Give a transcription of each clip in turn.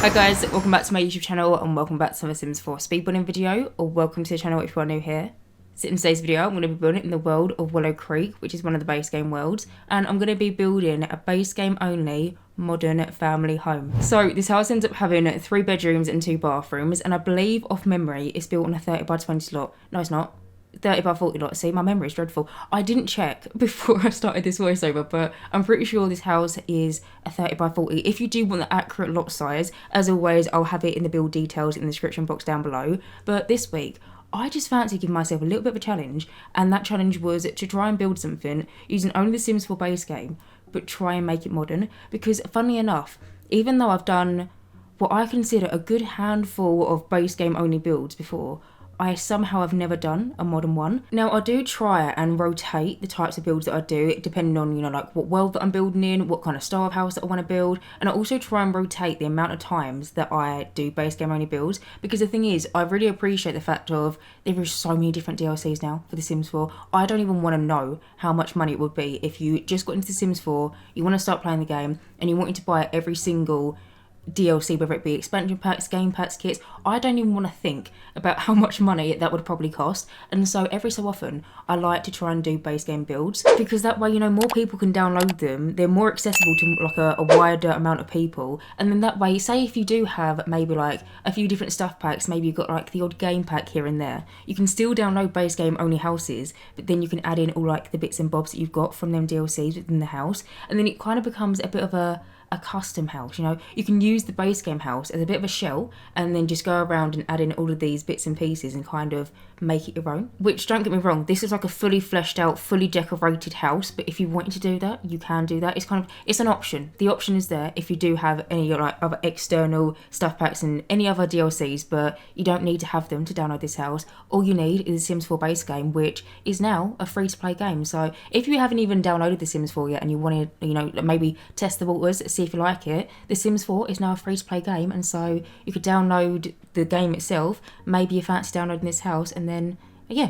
Hi guys, welcome back to my YouTube channel and welcome back to my Sims 4 speedbuilding video, or welcome to the channel if you are new here. So in today's video I'm going to be building in the world of Willow Creek, which is one of the base game worlds, and I'm going to be building a base game only modern family home. So this house ends up having 3 bedrooms and 2 bathrooms, and I believe off memory it's built on a 30 by 20 lot. No, it's not. 30 by 40 lot. See, my memory is dreadful. I didn't check before I started this voiceover, but I'm pretty sure this house is a 30 by 40. If you do want the accurate lot size, as always, I'll have it in the build details in the description box down below. But this week, I just fancy giving myself a little bit of a challenge, and that challenge was to try and build something using only the Sims 4 base game, but try and make it modern. Because funnily enough, even though I've done what I consider a good handful of base game only builds before, I somehow have never done a modern one. Now I do try and rotate the types of builds that I do depending on, like what world that I'm building in, what kind of style of house that I want to build, and I also try and rotate the amount of times that I do base game only builds, because the thing is, I really appreciate the fact of there is so many different DLCs now for The Sims 4. I don't even want to know how much money it would be if you just got into The Sims 4, you want to start playing the game, and you wanted to buy every single DLC, whether it be expansion packs, game packs, kits. I don't even want to think about how much money that would probably cost, and so every so often I like to try and do base game builds, because that way, more people can download them, they're more accessible to like a wider amount of people, and then that way, say if you do have maybe like a few different stuff packs, maybe you've got like the odd game pack here and there, you can still download base game only houses, but then you can add in all like the bits and bobs that you've got from them DLCs within the house, and then it kind of becomes a bit of a custom house. You can use the base game house as a bit of a shell and then just go around and add in all of these bits and pieces and kind of make it your own. Which, don't get me wrong, this is like a fully fleshed out, fully decorated house, but if you wanted to do that, you can do that. It's an option. The option is there if you do have any like other external stuff packs and any other DLCs, but you don't need to have them to download this house. All you need is the Sims 4 base game, which is now a free to play game. So if you haven't even downloaded the Sims 4 yet and you want to, maybe test the waters, see if you like it, The Sims 4 is now a free to play game, and so you could download the game itself, maybe you fancy downloading this house, and then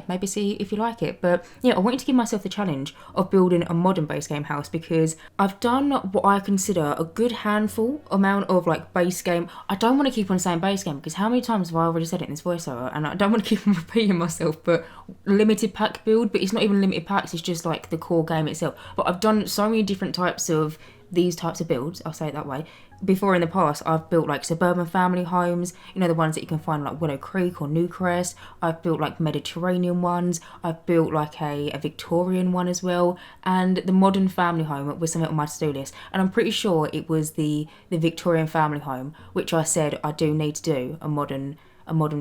maybe see if you like it. But I wanted to give myself the challenge of building a modern base game house, because I've done what I consider a good handful amount of like base game. I don't want to keep on saying base game, because how many times have I already said it in this voiceover, and I don't want to keep on repeating myself, but limited pack build. But it's not even limited packs, it's just like the core game itself. But I've done so many different types of these types of builds, I'll say it that way. Before in the past, I've built like suburban family homes, the ones that you can find like Willow Creek or Newcrest. I've built like Mediterranean ones. I've built like a Victorian one as well. And the modern family home was something on my to-do list. And I'm pretty sure it was the Victorian family home, which I said I do need to do a modern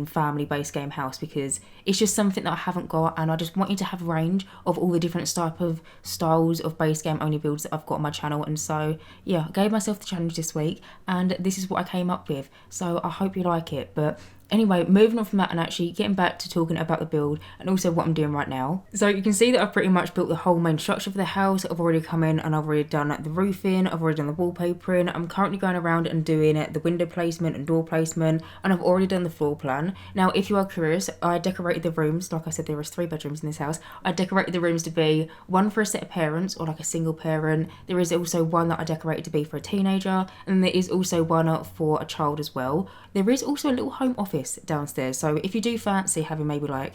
family base game house, because it's just something that I haven't got, and I just wanted to have a range of all the different type of styles of base game only builds that I've got on my channel. And so I gave myself the challenge this week, and this is what I came up with, so I hope you like it. But anyway, moving on from that and actually getting back to talking about the build and also what I'm doing right now. So you can see that I've pretty much built the whole main structure for the house. I've already come in and I've already done the roofing, I've already done the wallpapering. I'm currently going around and doing the window placement and door placement, and I've already done the floor plan. Now, if you are curious, I decorated the rooms. Like I said, there was 3 bedrooms in this house. I decorated the rooms to be one for a set of parents or like a single parent. There is also one that I decorated to be for a teenager, and there is also one for a child as well. There is also a little home office downstairs, so if you do fancy having maybe like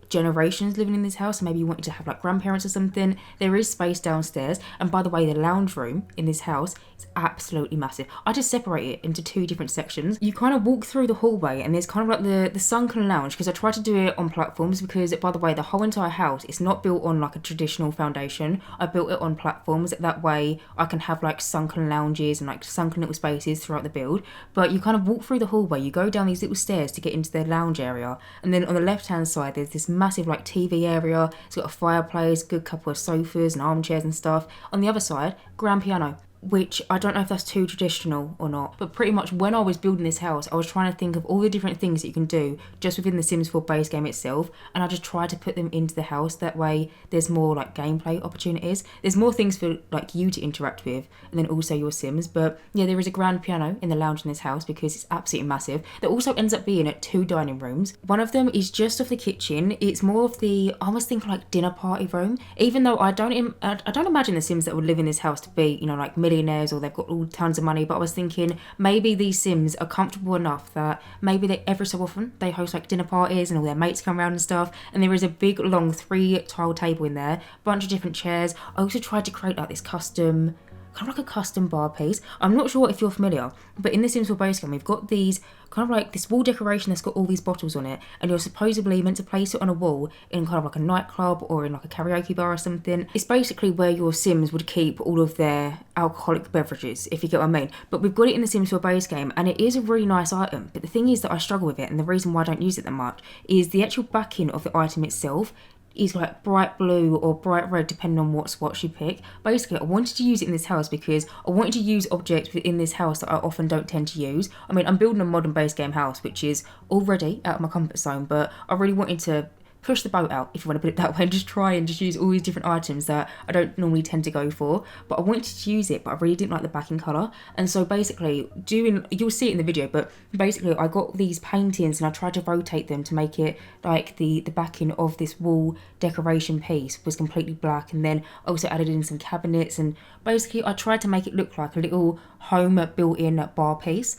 generations living in this house, maybe you wanted to have like grandparents or something, there is space downstairs. And by the way, the lounge room in this house is absolutely massive. I just separate it into 2 different sections. You kind of walk through the hallway and there's kind of like the sunken lounge, because I tried to do it on platforms, because by the way, the whole entire house is not built on like a traditional foundation. I built it on platforms, that way I can have like sunken lounges and like sunken little spaces throughout the build. But you kind of walk through the hallway, you go down these little stairs to get into the lounge area, and then on the left hand side there's this massive like TV area. It's got a fireplace, good couple of sofas and armchairs and stuff. On the other side, grand piano. which I don't know if that's too traditional or not, but pretty much when I was building this house, I was trying to think of all the different things that you can do just within the Sims 4 base game itself, and I just tried to put them into the house. That way there's more like gameplay opportunities, there's more things for like you to interact with, and then also your Sims. But yeah, there is a grand piano in the lounge in this house because it's absolutely massive. There also ends up being at 2 dining rooms. One of them is just off the kitchen. It's more of the, I almost think like dinner party room, even though I don't imagine the Sims that would live in this house to be, you know, like millionaires or they've got all tons of money, but I was thinking maybe these Sims are comfortable enough that maybe they every so often they host like dinner parties and all their mates come around and stuff, and there is a big long 3-tile table in there, bunch of different chairs. I also tried to create like this custom, kind of like a custom bar piece. I'm not sure if you're familiar, but in the Sims 4 base game we've got these kind of like this wall decoration that's got all these bottles on it, and you're supposedly meant to place it on a wall in kind of like a nightclub or in like a karaoke bar or something. It's basically where your Sims would keep all of their alcoholic beverages, if you get what I mean. But we've got it in the Sims 4 base game, and it is a really nice item, but the thing is that I struggle with it, and the reason why I don't use it that much is the actual backing of the item itself is like bright blue or bright red depending on what swatch you pick. Basically, I wanted to use it in this house because I wanted to use objects within this house that I often don't tend to use. I mean, I'm building a modern base game house which is already out of my comfort zone, but I really wanted to push the boat out, if you want to put it that way, and just try and just use all these different items that I don't normally tend to go for. But I wanted to use it, but I really didn't like the backing colour. And so basically, you'll see it in the video, but basically I got these paintings and I tried to rotate them to make it like the backing of this wall decoration piece was completely black, and then also added in some cabinets, and basically I tried to make it look like a little home built-in bar piece.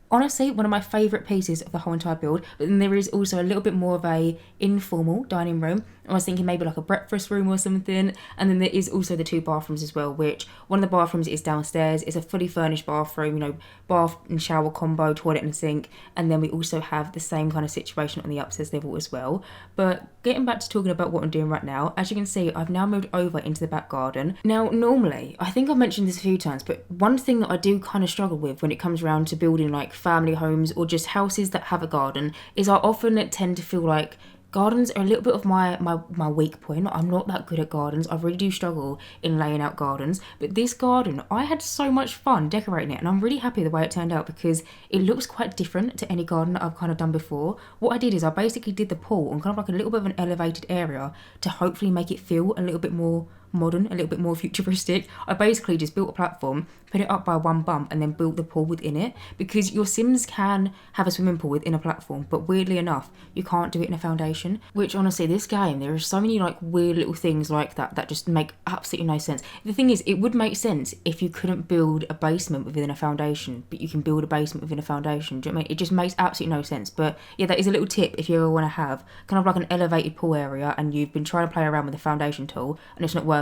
Honestly, one of my favourite pieces of the whole entire build, but then there is also a little bit more of a informal dining room. I was thinking maybe like a breakfast room or something, and then there is also the 2 bathrooms as well, which one of the bathrooms is downstairs. It's a fully furnished bathroom, you know, bath and shower combo, toilet and sink, and then we also have the same kind of situation on the upstairs level as well. But getting back to talking about what I'm doing right now, as you can see, I've now moved over into the back garden. Now, normally, I think I've mentioned this a few times, but one thing that I do kind of struggle with when it comes around to building like family homes or just houses that have a garden is I often tend to feel like gardens are a little bit of my weak point. I'm not that good at gardens. I really do struggle in laying out gardens. But this garden, I had so much fun decorating it, and I'm really happy the way it turned out because it looks quite different to any garden that I've kind of done before. What I did is I basically did the pool on kind of like a little bit of an elevated area to hopefully make it feel a little bit more modern, a little bit more futuristic. I basically just built a platform, put it up by one bump, and then built the pool within it, because your Sims can have a swimming pool within a platform, but weirdly enough you can't do it in a foundation, which honestly this game there are so many like weird little things like that just make absolutely no sense. The thing is, it would make sense if you couldn't build a basement within a foundation, but you can build a basement within a foundation. Do you know what I mean? It just makes absolutely no sense. But yeah, that is a little tip if you ever want to have kind of like an elevated pool area and you've been trying to play around with the foundation tool and it's not working.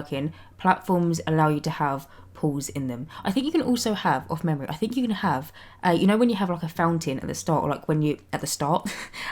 Platforms allow you to have pools in them. I think you can also have, off memory, I think you can have, you know when you have like a fountain at the start, or like when you, at the start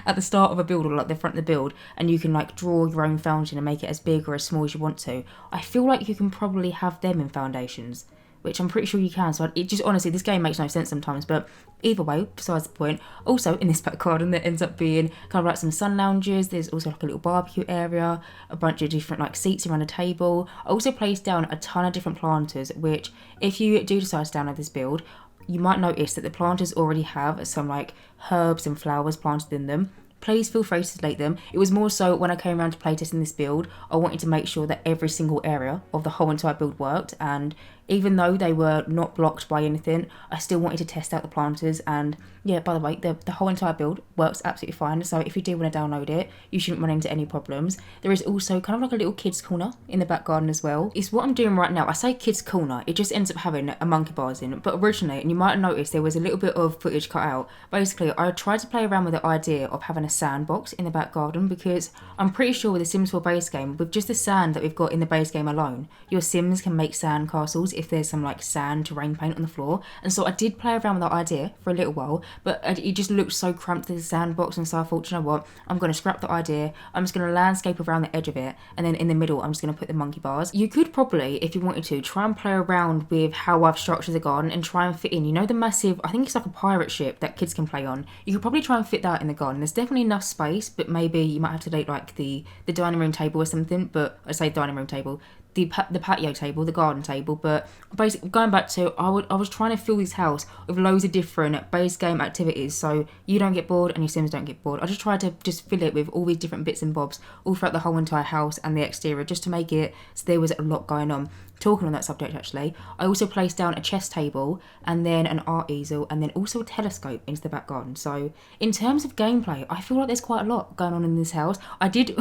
of a build, or like the front of the build, and you can like draw your own fountain and make it as big or as small as you want to. I feel like you can probably have them in foundations, which I'm pretty sure you can. So it just, honestly, this game makes no sense sometimes, but either way, besides the point. Also, in this back garden, there ends up being kind of like some sun lounges. There's also like a little barbecue area, a bunch of different like seats around a table. I also placed down a ton of different planters, which if you do decide to download this build, you might notice that the planters already have some like herbs and flowers planted in them. Please feel free to delete them. It was more so when I came around to playtesting this build, I wanted to make sure that every single area of the whole entire build worked, and even though they were not blocked by anything, I still wanted to test out the planters. And yeah, by the way, the whole entire build works absolutely fine, so if you do want to download it, you shouldn't run into any problems. There is also kind of like a little kids corner in the back garden as well. It's what I'm doing right now. I say kids corner, it just ends up having a monkey bars in it, but originally, and you might have noticed there was a little bit of footage cut out, basically I tried to play around with the idea of having a sandbox in the back garden, because I'm pretty sure with the Sims 4 base game, with just the sand that we've got in the base game alone, your Sims can make sand castles if there's some like sand terrain paint on the floor. And so I did play around with that idea for a little while, but it just looked so cramped to the sandbox, and so I thought, you know what, I'm going to scrap the idea. I'm just going to landscape around the edge of it, and then in the middle I'm just going to put the monkey bars. You could probably, if you wanted to, try and play around with how I've structured the garden and try and fit in, you know, the massive, I think it's like a pirate ship that kids can play on. You could probably try and fit that in the garden. There's definitely enough space, but maybe you might have to take like the dining room table or something. But I say dining room table, the patio table, the garden table. But basically, going back to, I was trying to fill this house with loads of different base game activities, so you don't get bored and your Sims don't get bored. I just tried to just fill it with all these different bits and bobs all throughout the whole entire house and the exterior, just to make it so there was a lot going on. talking on that subject actually, I also placed down a chess table and then an art easel and then also a telescope into the back garden. So in terms of gameplay, I feel like there's quite a lot going on in this house. I did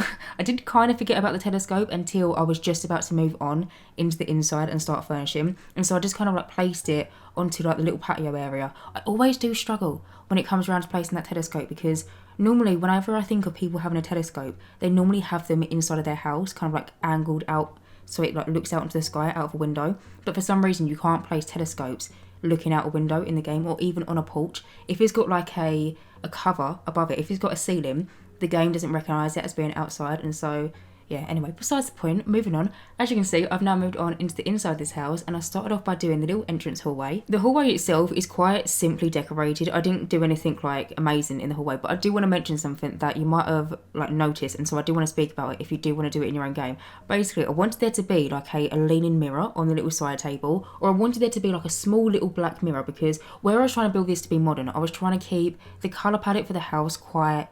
kind of forget about the telescope until I was just about to move on into the inside and start furnishing, and so I just kind of like placed it onto like the little patio area. I always do struggle when it comes around to placing that telescope, because normally whenever I think of people having a telescope, they normally have them inside of their house, kind of like angled out so it like looks out into the sky out of a window. But for some reason you can't place telescopes looking out a window in the game, or even on a porch. If it's got like a cover above it, if it's got a ceiling, the game doesn't recognise it as being outside. And so yeah, anyway, besides the point, moving on. As you can see, I've now moved on into the inside of this house, and I started off by doing the little entrance hallway. The hallway itself is quite simply decorated. I didn't do anything like amazing in the hallway, but I do want to mention something that you might have like noticed, and so I do want to speak about it if you do want to do it in your own game. Basically, I wanted there to be like a leaning mirror on the little side table, or I wanted there to be like a small little black mirror, because where I was trying to build this to be modern, I was trying to keep the colour palette for the house quite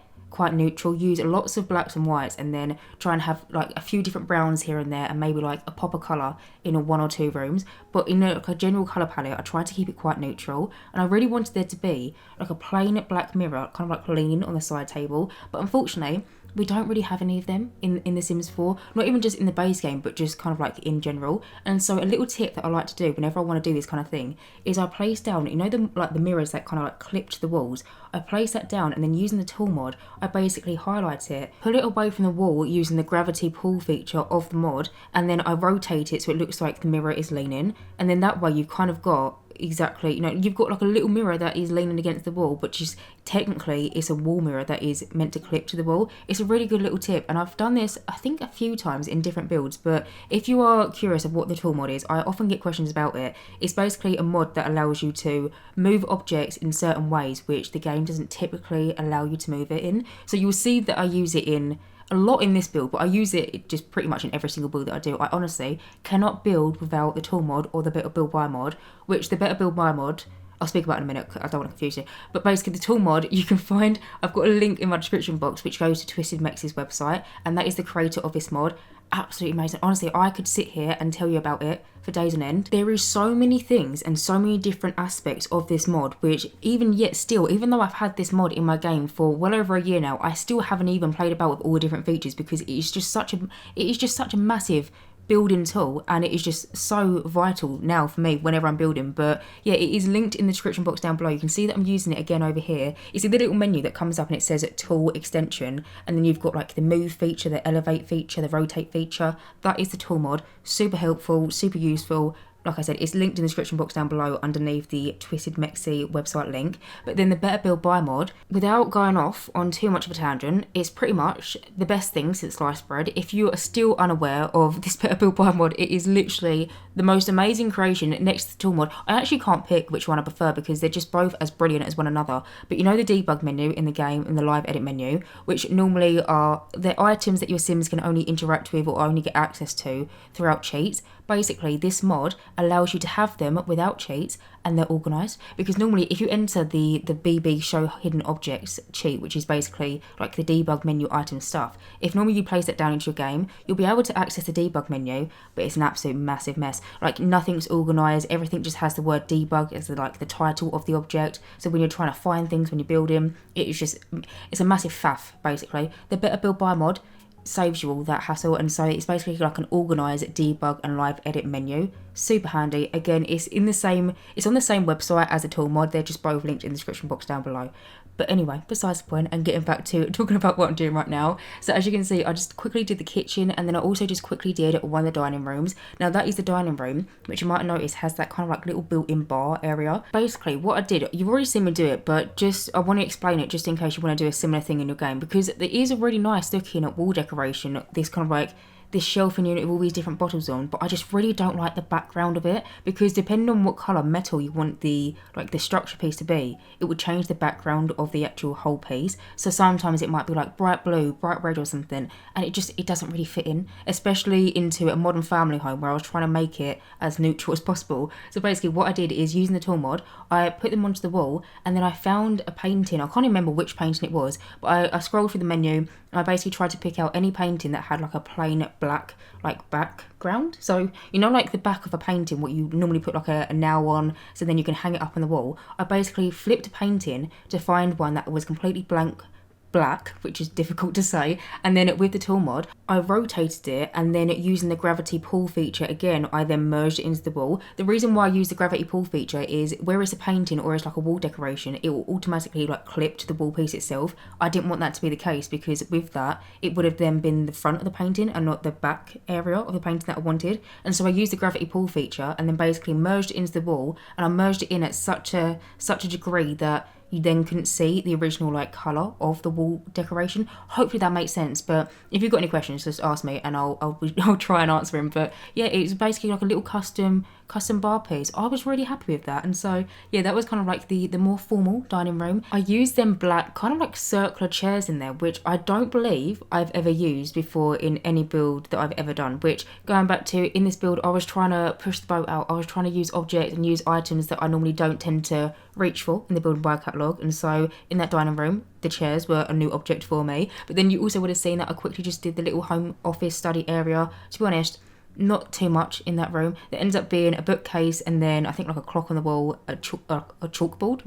neutral, use lots of blacks and whites, and then try and have like a few different browns here and there, and maybe like a pop of colour in one or two rooms. But in like a general colour palette, I tried to keep it quite neutral, and I really wanted there to be like a plain black mirror kind of like leaning on the side table. But unfortunately, we don't really have any of them in The Sims 4, not even just in the base game, but just kind of like in general. And so a little tip that I like to do whenever I want to do this kind of thing is I place down, you know, the mirrors that kind of like clip to the walls. I place that down, and then using the tool mod, I basically highlight it, pull it away from the wall using the gravity pull feature of the mod, and then I rotate it so it looks like the mirror is leaning. And then that way you've kind of got exactly, you know, you've got like a little mirror that is leaning against the wall, but just technically it's a wall mirror that is meant to clip to the wall. It's a really good little tip, and I've done this I think a few times in different builds. But if you are curious of what the tool mod is, I often get questions about it. It's basically a mod that allows you to move objects in certain ways which the game doesn't typically allow you to move it in. So you'll see that I use it in a lot in this build, but I use it just pretty much in every single build that I do. I honestly cannot build without the tool mod or the Better Build By mod, which the Better Build By mod I'll speak about in a minute, I don't want to confuse you. But basically the tool mod you can find, I've got a link in my description box which goes to Twisted Mex's website, and that is the creator of this mod. Absolutely amazing. Honestly, I could sit here and tell you about it for days on end. There is so many things and so many different aspects of this mod, which even though I've had this mod in my game for well over a year now, I still haven't even played about with all the different features, because it is just such a massive building tool, and it is just so vital now for me whenever I'm building. But yeah, it is linked in the description box down below. You can see that I'm using it again over here. You see the little menu that comes up and it says tool extension, and then you've got like the move feature, the elevate feature, the rotate feature. That is the tool mod. Super helpful, super useful. Like I said, it's linked in the description box down below underneath the Twisted Mexi website link. But then the Better Build By mod, without going off on too much of a tangent, is pretty much the best thing since sliced bread. If you are still unaware of this Better Build By mod, it is literally the most amazing creation next to the tool mod. I actually can't pick which one I prefer, because they're just both as brilliant as one another. But you know the debug menu in the game, in the live edit menu, which normally are the items that your Sims can only interact with or only get access to throughout cheats. Basically, this mod allows you to have them without cheats, and they're organised. Because normally if you enter the BB show hidden objects cheat, which is basically like the debug menu item stuff, if normally you place that down into your game, you'll be able to access the debug menu, but it's an absolute massive mess. Like nothing's organised, everything just has the word debug as the title of the object. So when you're trying to find things when you're building, it's a massive faff basically. The Better Build By mod saves you all that hassle, and so it's basically like an organised debug and live edit menu. Super handy. Again, it's on the same website as the tool mod. They're just both linked in the description box down below. But anyway, besides the point, and getting back to talking about what I'm doing right now. So as you can see, I just quickly did the kitchen, and then I also just quickly did one of the dining rooms. Now that is the dining room, which you might notice has that kind of like little built-in bar area. Basically what I did, you've already seen me do it, but I want to explain it just in case you want to do a similar thing in your game, because there is a really nice looking wall decoration, this kind of like this shelving unit with all these different bottles on, but I just really don't like the background of it, because depending on what colour metal you want the structure piece to be, it would change the background of the actual whole piece. So sometimes it might be like bright blue, bright red or something, and it doesn't really fit in, especially into a modern family home where I was trying to make it as neutral as possible. So basically what I did is, using the tool mod, I put them onto the wall, and then I found a painting. I can't remember which painting it was, but I scrolled through the menu, and I basically tried to pick out any painting that had like a plain black like background. So you know, like the back of a painting, what you normally put like a nail on, so then you can hang it up on the wall. I basically flipped a painting to find one that was completely black, which is difficult to say, and then with the tool mod I rotated it, and then using the gravity pull feature again, I then merged it into the wall. The reason why I use the gravity pull feature is where it's a painting or it's like a wall decoration, it will automatically like clip to the wall piece itself. I didn't want that to be the case, because with that it would have then been the front of the painting and not the back area of the painting that I wanted. And so I used the gravity pull feature and then basically merged it into the wall, and I merged it in at such a degree that you then couldn't see the original like colour of the wall decoration. Hopefully that makes sense, but if you've got any questions, just ask me and I'll try and answer them. But yeah, it's basically like a little custom bar piece. I was really happy with that, and so yeah, that was kind of like the more formal dining room. I used them black kind of like circular chairs in there, which I don't believe I've ever used before in any build that I've ever done, which going back to in this build, I was trying to push the boat out. I was trying to use objects and use items that I normally don't tend to reach for in the build and buy catalogue, and so in that dining room the chairs were a new object for me. But then you also would have seen that I quickly just did the little home office study area. To be honest, not too much in that room. There ends up being a bookcase, and then I think like a clock on the wall, a corkboard,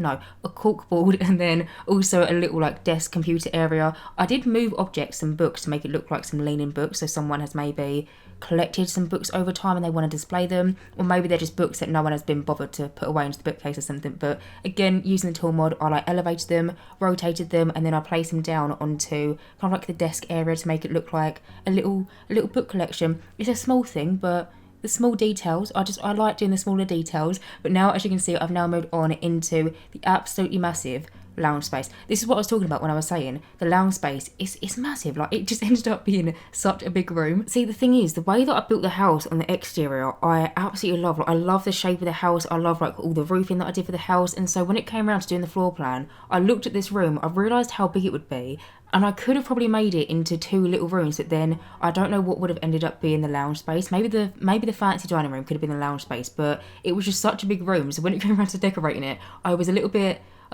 and then also a little like desk computer area. I did move objects and books to make it look like some leaning books, so someone has maybe collected some books over time and they want to display them, or maybe they're just books that no one has been bothered to put away into the bookcase or something. But again, using the tool mod, I like elevated them, rotated them, and then I placed them down onto kind of like the desk area to make it look like a little book collection. It's a small thing, but the small details, I like doing the smaller details. But now, as you can see, I've now moved on into the absolutely massive lounge space. This is what I was talking about when I was saying the lounge space is massive. Like, it just ended up being such a big room. See, the thing is, the way that I built the house on the exterior, I absolutely love. Like, I love the shape of the house. I love like all the roofing that I did for the house. And so when it came around to doing the floor plan, I looked at this room, I realised how big it would be, and I could have probably made it into 2 little rooms, but then I don't know what would have ended up being the lounge space. Maybe the fancy dining room could have been the lounge space, but it was just such a big room. So when it came around to decorating it, I was a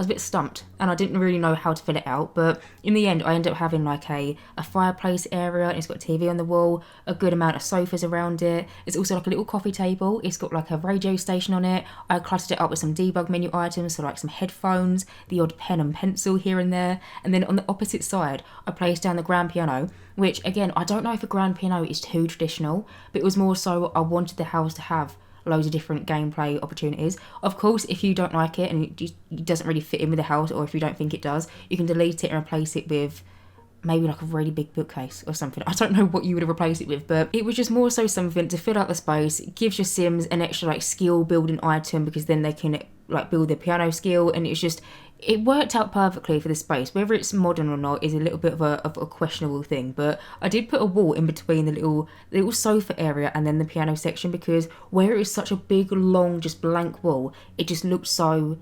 bit stumped, and I didn't really know how to fill it out. But in the end, I ended up having like a fireplace area, and it's got a TV on the wall, a good amount of sofas around it. It's also like a little coffee table. It's got like a radio station on it. I cluttered it up with some debug menu items, so like some headphones, the odd pen and pencil here and there. And then on the opposite side, I placed down the grand piano, which again, I don't know if a grand piano is too traditional, but it was more so I wanted the house to have loads of different gameplay opportunities. Of course, if you don't like it and it doesn't really fit in with the house, or if you don't think it does, you can delete it and replace it with maybe like a really big bookcase or something. I don't know what you would have replaced it with, but it was just more so something to fill out the space. It gives your Sims an extra like skill building item, because then they can like build their piano skill, and it worked out perfectly for the space. Whether it's modern or not is a little bit of a questionable thing, but I did put a wall in between the little sofa area and then the piano section, because where it is such a big, long, just blank wall, it just looked so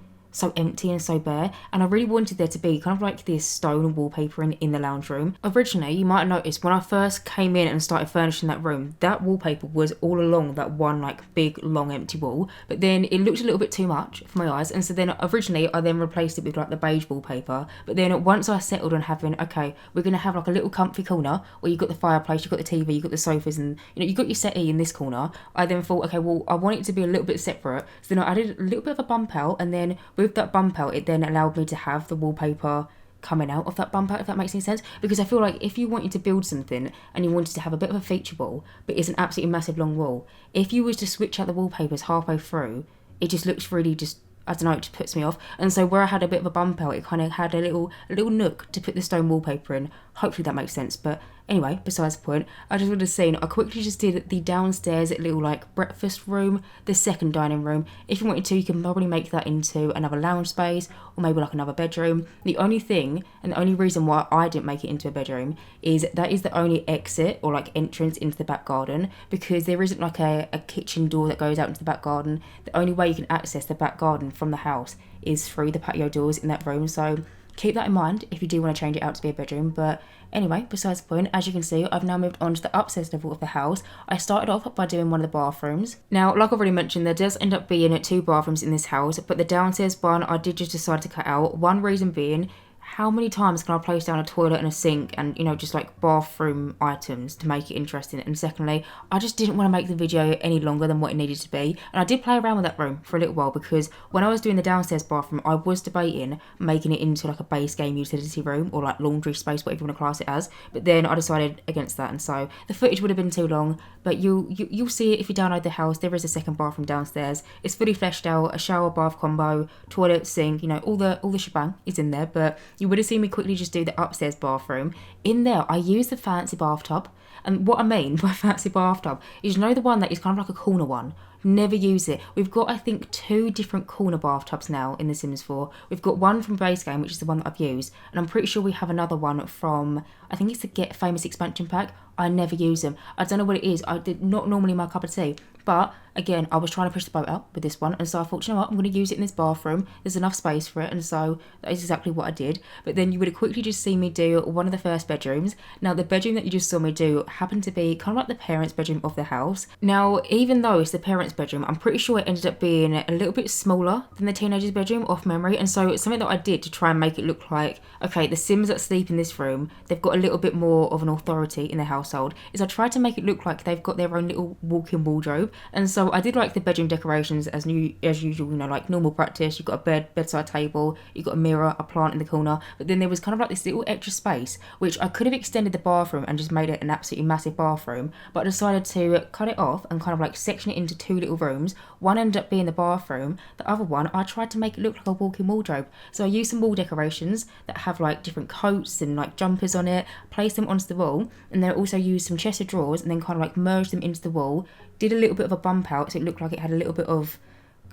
empty and so bare, and I really wanted there to be kind of like this stone wallpapering in the lounge room. Originally, you might have noticed when I first came in and started furnishing that room, that wallpaper was all along that one like big long empty wall, but then it looked a little bit too much for my eyes, and so then originally I then replaced it with like the beige wallpaper. But then once I settled on having, okay, we're gonna have like a little comfy corner where you've got the fireplace, you've got the TV, you've got the sofas, and you've got your settee in this corner, I then thought, okay, well, I want it to be a little bit separate, so then I added a little bit of a bump out, and then with that bump out, it then allowed me to have the wallpaper coming out of that bump out, if that makes any sense. Because I feel like if you wanted to build something and you wanted to have a bit of a feature wall, but it's an absolutely massive long wall, if you was to switch out the wallpapers halfway through, it just looks really just, I don't know, it just puts me off. And so where I had a bit of a bump out, it kind of had a little nook to put the stone wallpaper in. Hopefully that makes sense. But anyway, besides the point, I just would have seen, I quickly just did the downstairs little like breakfast room, the second dining room. If you wanted to, you can probably make that into another lounge space, or maybe like another bedroom. The only thing, and the only reason why I didn't make it into a bedroom, is that is the only exit or like entrance into the back garden, because there isn't like a kitchen door that goes out into the back garden. The only way you can access the back garden from the house is through the patio doors in that room. So keep that in mind if you do want to change it out to be a bedroom. But anyway, besides the point, as you can see, I've now moved on to the upstairs level of the house. I started off by doing one of the bathrooms. Now, like I've already mentioned, there does end up being 2 bathrooms in this house, but the downstairs one I did just decide to cut out. One reason being, how many times can I place down a toilet and a sink and, you know, just like bathroom items to make it interesting? And secondly, I just didn't want to make the video any longer than what it needed to be. And I did play around with that room for a little while, because when I was doing the downstairs bathroom, I was debating making it into like a base game utility room or like laundry space, whatever you want to class it as. But then I decided against that, and so the footage would have been too long. But you'll see it if you download the house. There is a second bathroom downstairs. It's fully fleshed out, a shower bath combo, toilet, sink, you know, all the shebang is in there. But you would have seen me quickly just do the upstairs bathroom. In there, I used the fancy bathtub. And what I mean by fancy bathtub is, you know, the one that is kind of like a corner one. Never use it. We've got, I think, 2 different corner bathtubs now in The Sims 4. We've got one from base game, which is the one that I've used, and I'm pretty sure we have another one from, I think it's the Get Famous expansion pack. I never use them. I don't know what it is. I did not normally my cup of tea. But again, I was trying to push the boat out with this one, and so I thought, you know what, I'm going to use it in this bathroom. There's enough space for it, and so that is exactly what I did. But then you would have quickly just seen me do one of the first bedrooms. Now, the bedroom that you just saw me do happened to be kind of like the parents' bedroom of the house. Now, even though it's the parents' bedroom, I'm pretty sure it ended up being a little bit smaller than the teenager's bedroom off memory, and so it's something that I did to try and make it look like, okay, the Sims that sleep in this room, they've got a little bit more of an authority in the household, is I tried to make it look like they've got their own little walk-in wardrobe. And so I did like the bedroom decorations as usual, you know, like normal practice. You've got a bedside table, you've got a mirror, a plant in the corner, but then there was kind of like this little extra space, which I could have extended the bathroom and just made it an absolutely massive bathroom, but I decided to cut it off and kind of like section it into 2 little rooms. One ended up being the bathroom, the other one I tried to make it look like a walk-in wardrobe. So I used some wall decorations that have like different coats and like jumpers on it, placed them onto the wall, and then also used some chest of drawers and then kind of like merged them into the wall. Did a little bit of a bump out so it looked like it had a little bit of,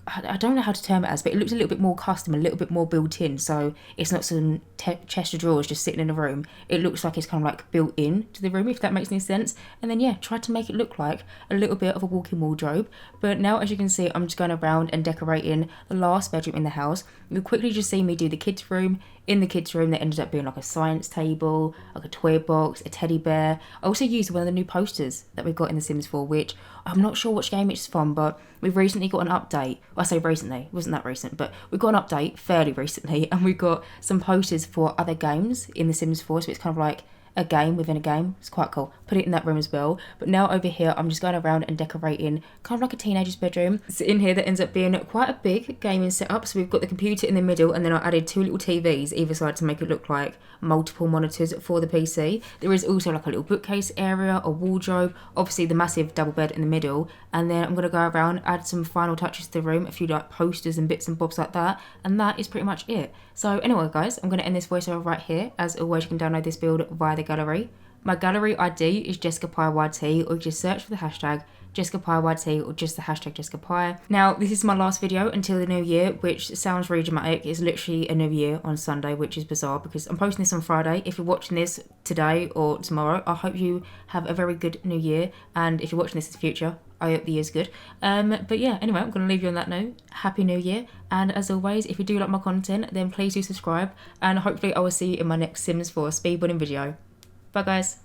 I don't know how to term it as, but it looked a little bit more custom, a little bit more built in. So it's not some chest of drawers just sitting in a room. It looks like it's kind of like built in to the room, if that makes any sense. And then yeah, tried to make it look like a little bit of a walk-in wardrobe. But now, as you can see, I'm just going around and decorating the last bedroom in the house. You'll quickly just see me do the kids' room. In the kids' room, there ended up being like a science table, like a toy box, a teddy bear. I also used one of the new posters that we've got in The Sims 4, which I'm not sure which game it's from, but we've recently got an update. Well, I say recently, it wasn't that recent, but we got an update fairly recently, and we got some posters for other games in The Sims 4, so it's kind of like a game within a game. It's quite cool. Put it in that room as well. But now over here, I'm just going around and decorating kind of like a teenager's bedroom. So in here, that ends up being quite a big gaming setup. So we've got the computer in the middle, and then I added 2 little TVs either side to make it look like multiple monitors for the PC. There is also like a little bookcase area, a wardrobe, obviously the massive double bed in the middle. And then I'm going to go around, add some final touches to the room, a few like posters and bits and bobs like that. And that is pretty much it. So anyway, guys, I'm going to end this voiceover right here. As always, you can download this build via the gallery. My gallery ID is JessicapieYT, or just search for the hashtag JessicapieYT or just the hashtag Jessicapie. Now, this is my last video until the new year, which sounds really dramatic. It's literally a new year on Sunday, which is bizarre because I'm posting this on Friday. If you're watching this today or tomorrow, I hope you have a very good new year. And if you're watching this in the future, I hope the year's good. But yeah, anyway, I'm going to leave you on that note. Happy New Year. And as always, if you do like my content, then please do subscribe. And hopefully I will see you in my next Sims 4 speedrunning video. Bye, guys.